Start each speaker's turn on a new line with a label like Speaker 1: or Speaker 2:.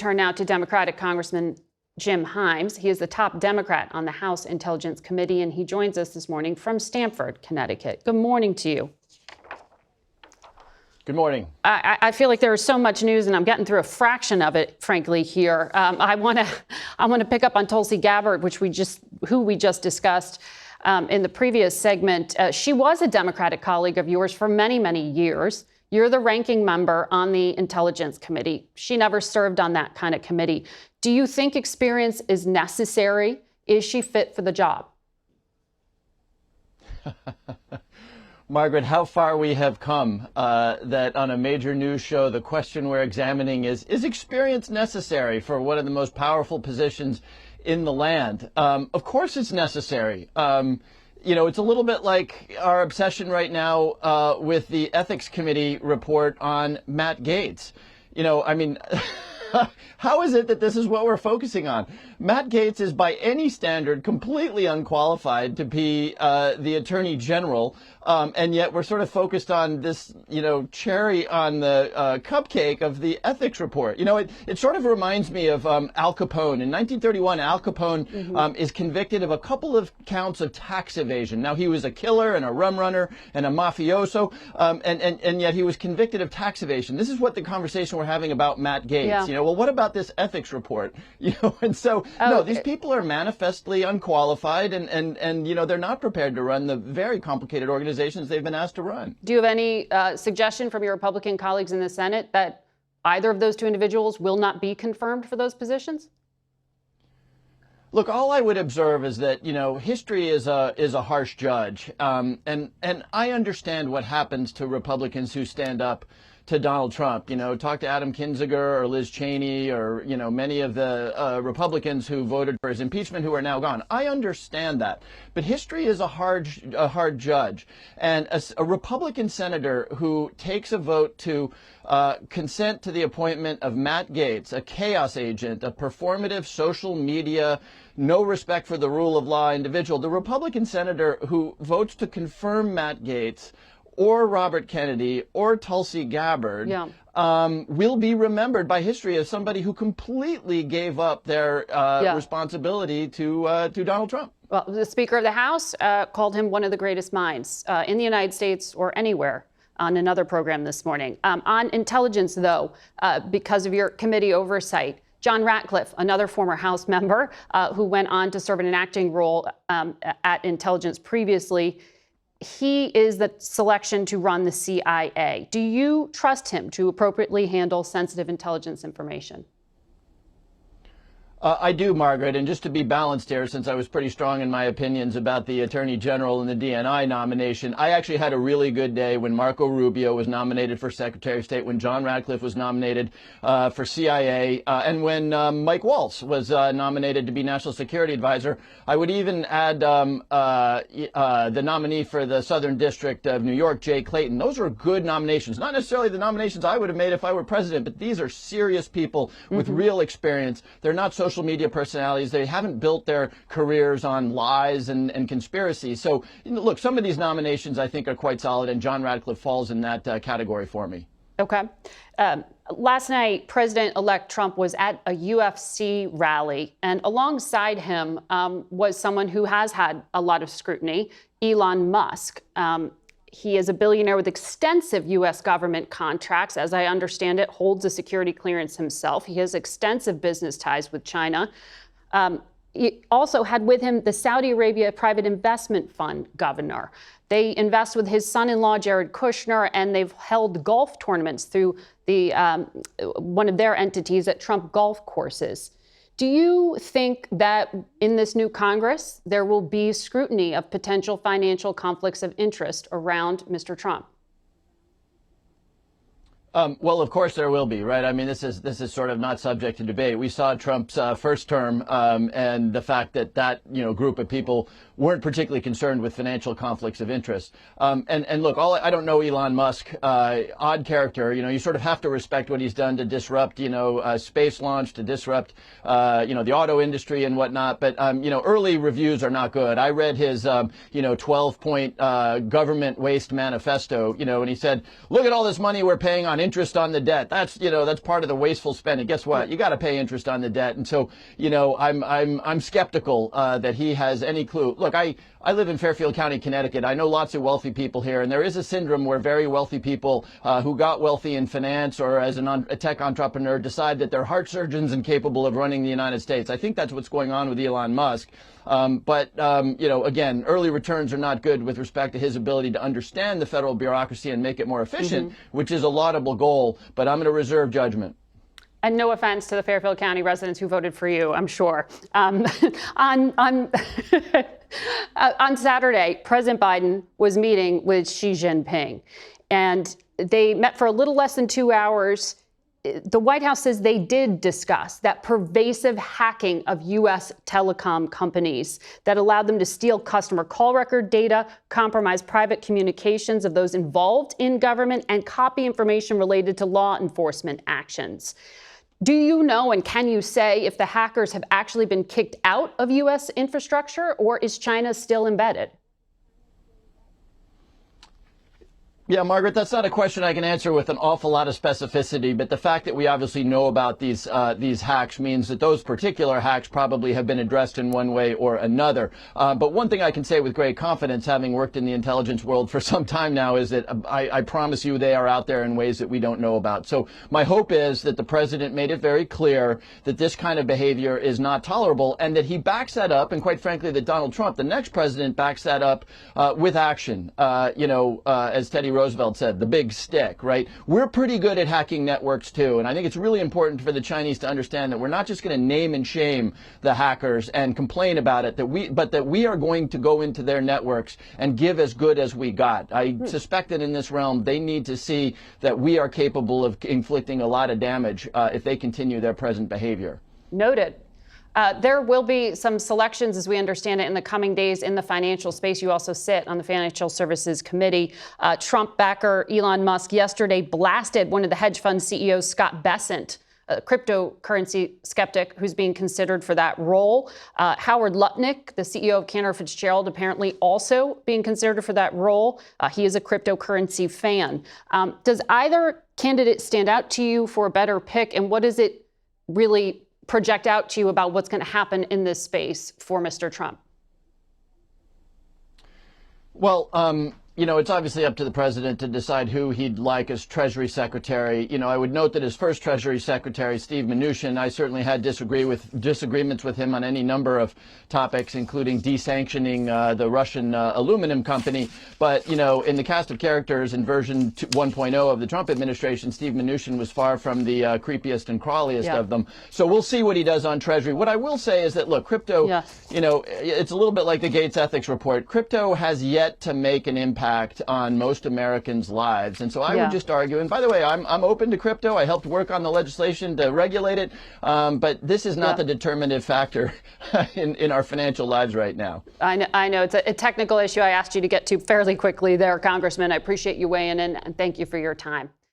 Speaker 1: turn now to Democratic Congressman Jim Himes. He is the top Democrat on the House Intelligence Committee, and he joins us this morning from Stamford, Connecticut. Good morning to you.
Speaker 2: Good morning.
Speaker 1: I feel like there is so much news, and I'm getting through a fraction of it, frankly, here. I want to pick up on Tulsi Gabbard, who we just discussed in the previous segment. She was a Democratic colleague of yours for many, many years. You're the ranking member on the Intelligence Committee. She never served on that kind of committee. Do you think experience is necessary? Is she fit for the job?
Speaker 2: Margaret, how far we have come that on a major news show, the question we're examining is experience necessary for one of the most powerful positions in the land? Of course it's necessary. You know, it's a little bit like our obsession right now with the Ethics Committee report on Matt Gaetz. You know, I mean, how is it that this is what we're focusing on? Matt Gaetz is by any standard completely unqualified to be the Attorney General. And yet we're sort of focused on this, you know, cherry on the cupcake of the ethics report. You know, it sort of reminds me of Al Capone. In 1931, Al Capone is convicted of a couple of counts of tax evasion. Now, he was a killer and a rum runner and a mafioso, and yet he was convicted of tax evasion. This is what the conversation we're having about Matt Gaetz. Yeah. You know, well, what about this ethics report? You know, and so, no, these people are manifestly unqualified, and you know, they're not prepared to run the very complicated organizations they've been asked to run.
Speaker 1: Do you have any suggestion from your Republican colleagues in the Senate that either of those two individuals will not be confirmed for those positions?
Speaker 2: Look, all I would observe is that, you know, history is a harsh judge, and I understand what happens to Republicans who stand up to Donald Trump. You know, talk to Adam Kinzinger or Liz Cheney or, you know, many of the Republicans who voted for his impeachment who are now gone. I understand that. But history is a hard judge. And a Republican senator who takes a vote to consent to the appointment of Matt Gaetz, a chaos agent, a performative social media, no respect for the rule of law individual, the Republican senator who votes to confirm Matt Gaetz or Robert Kennedy or Tulsi Gabbard will be remembered by history as somebody who completely gave up their responsibility to Donald Trump.
Speaker 1: Well, the Speaker of the House called him one of the greatest minds in the United States or anywhere on another program this morning. On intelligence, though, because of your committee oversight, John Ratcliffe, another former House member who went on to serve in an acting role at intelligence previously, he is the selection to run the CIA. Do you trust him to appropriately handle sensitive intelligence information?
Speaker 2: I do, Margaret, and just to be balanced here, since I was pretty strong in my opinions about the Attorney General and the DNI nomination, I actually had a really good day when Marco Rubio was nominated for Secretary of State, when John Ratcliffe was nominated for CIA, and when Mike Waltz was nominated to be National Security Advisor. I would even add the nominee for the Southern District of New York, Jay Clayton. Those were good nominations. Not necessarily the nominations I would have made if I were president, but these are serious people with real experience. They're not social media personalities. They haven't built their careers on lies and conspiracy. So, you know, look, some of these nominations I think are quite solid, and John Ratcliffe falls in that category for me.
Speaker 1: Okay. Last night, President-elect Trump was at a UFC rally, and alongside him was someone who has had a lot of scrutiny, Elon Musk. He is a billionaire with extensive U.S. government contracts. As I understand it, holds a security clearance himself. He has extensive business ties with China. He also had with him the Saudi Arabia Private Investment Fund governor. They invest with his son-in-law, Jared Kushner, and they've held golf tournaments through the one of their entities at Trump golf courses. Do you think that in this new Congress, there will be scrutiny of potential financial conflicts of interest around Mr. Trump?
Speaker 2: Well, of course there will be, right? I mean, this is sort of not subject to debate. We saw Trump's first term and the fact that group of people weren't particularly concerned with financial conflicts of interest. And look, I don't know Elon Musk, odd character. You sort of have to respect what he's done to disrupt, space launch, to disrupt, the auto industry and whatnot. But early reviews are not good. I read his 12-point government waste manifesto, and he said, look at all this money we're paying on on interest on the debt. That's part of the wasteful spending. Guess what? You got to pay interest on the debt. And so, I'm skeptical that he has any clue. Look, I live in Fairfield County, Connecticut. I know lots of wealthy people here, and there is a syndrome where very wealthy people who got wealthy in finance or as a tech entrepreneur decide that they're heart surgeons and capable of running the United States. I think that's what's going on with Elon Musk. Again, early returns are not good with respect to his ability to understand the federal bureaucracy and make it more efficient, which is a laudable goal. But I'm going to reserve judgment.
Speaker 1: And no offense to the Fairfield County residents who voted for you, I'm sure. On Saturday, President Biden was meeting with Xi Jinping, and they met for a little less than 2 hours. The White House says they did discuss that pervasive hacking of U.S. telecom companies that allowed them to steal customer call record data, compromise private communications of those involved in government, and copy information related to law enforcement actions. Do you know, and can you say if the hackers have actually been kicked out of U.S. infrastructure, or is China still embedded?
Speaker 2: Yeah, Margaret, that's not a question I can answer with an awful lot of specificity, but the fact that we obviously know about these hacks means that those particular hacks probably have been addressed in one way or another. But one thing I can say with great confidence, having worked in the intelligence world for some time now, is that I promise you they are out there in ways that we don't know about. So my hope is that the president made it very clear that this kind of behavior is not tolerable, and that he backs that up, and quite frankly, that Donald Trump, the next president, backs that up with action. As Teddy Roosevelt said, the big stick, right? We're pretty good at hacking networks too. And I think it's really important for the Chinese to understand that we're not just going to name and shame the hackers and complain about it, but that we are going to go into their networks and give as good as we got. I suspect that in this realm, they need to see that we are capable of inflicting a lot of damage if they continue their present behavior.
Speaker 1: Noted. There will be some selections, as we understand it, in the coming days in the financial space. You also sit on the Financial Services Committee. Trump backer Elon Musk yesterday blasted one of the hedge fund CEOs, Scott Bessent, a cryptocurrency skeptic who's being considered for that role. Howard Lutnick, the CEO of Cantor Fitzgerald, apparently also being considered for that role. He is a cryptocurrency fan. Does either candidate stand out to you for a better pick? And what does it really project out to you about what's going to happen in this space for Mr. Trump?
Speaker 2: Well, it's obviously up to the president to decide who he'd like as Treasury Secretary. I would note that his first Treasury Secretary, Steve Mnuchin, I certainly had disagreements with him on any number of topics, including desanctioning the Russian aluminum company. But, in the cast of characters in version 1.0 of the Trump administration, Steve Mnuchin was far from the creepiest and crawliest of them. So we'll see what he does on Treasury. What I will say is that, look, crypto, it's a little bit like the Gates Ethics Report. Crypto has yet to make an impact on most Americans' lives. And so I would just argue, and by the way, I'm open to crypto. I helped work on the legislation to regulate it. But this is not the determinative factor in our financial lives right now.
Speaker 1: I know it's a technical issue I asked you to get to fairly quickly there, Congressman. I appreciate you weighing in, and thank you for your time.